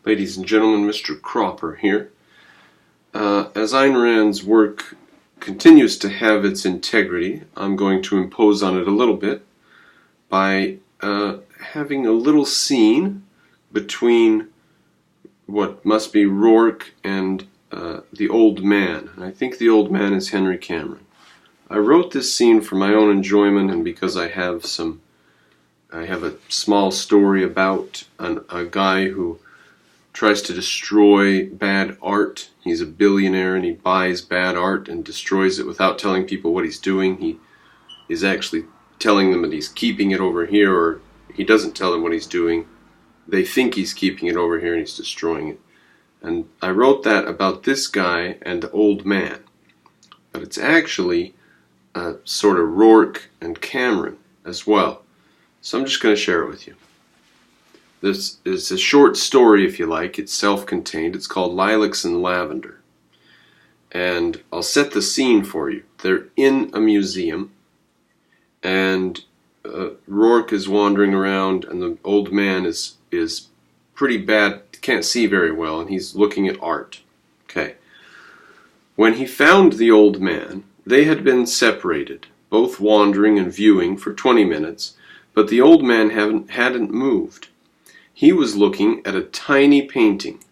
Ladies and gentlemen, Mr. Cropper here. As Ayn Rand's work continues to have its integrity, I'm going to impose on it a little bit by having a little scene between what must be Roark and the old man. And I think the old man is Henry Cameron. I wrote this scene for my own enjoyment and because I have a small story about a guy who tries to destroy bad art. He's a billionaire and he buys bad art and destroys it without telling people what he's doing. He is actually telling them that he's keeping it over here, or he doesn't tell them what he's doing. They think he's keeping it over here and he's destroying it. And I wrote that about this guy and the old man. But it's actually sort of Roark and Cameron as well. So I'm just going to share it with you. This is a short story, if you like. It's self-contained. It's called Lilacs and Lavender. And I'll set the scene for you. They're in a museum, and Roark is wandering around, and the old man is pretty bad, can't see very well, and he's looking at art. Okay. When he found the old man, they had been separated, both wandering and viewing for 20 minutes, but the old man hadn't moved. He was looking at a tiny painting.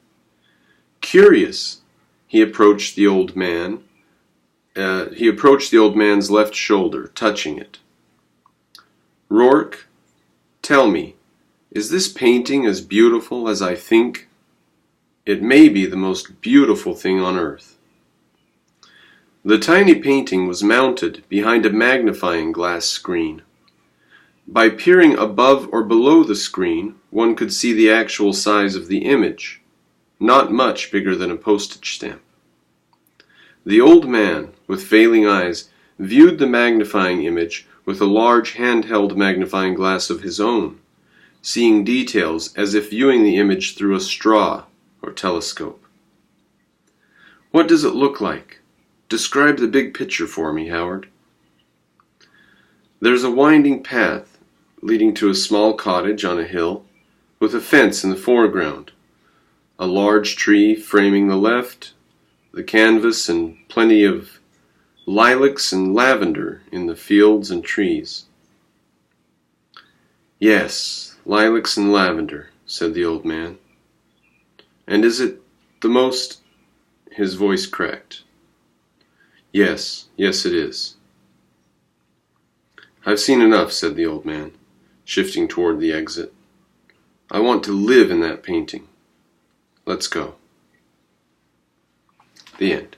Curious, he approached the old man. He approached the old man's left shoulder, touching it. Roark, tell me, is this painting as beautiful as I think? It may be the most beautiful thing on earth. The tiny painting was mounted behind a magnifying glass screen. By peering above or below the screen, one could see the actual size of the image, not much bigger than a postage stamp. The old man, with failing eyes, viewed the magnifying image with a large handheld magnifying glass of his own, seeing details as if viewing the image through a straw or telescope. What does it look like? Describe the big picture for me, Howard. There's a winding path leading to a small cottage on a hill, with a fence in the foreground, a large tree framing the left, the canvas, and plenty of lilacs and lavender in the fields and trees. Yes, lilacs and lavender, said the old man. And is it the most? His voice cracked. Yes, it is. I've seen enough, said the old man, shifting toward the exit. I want to live in that painting. Let's go. The end.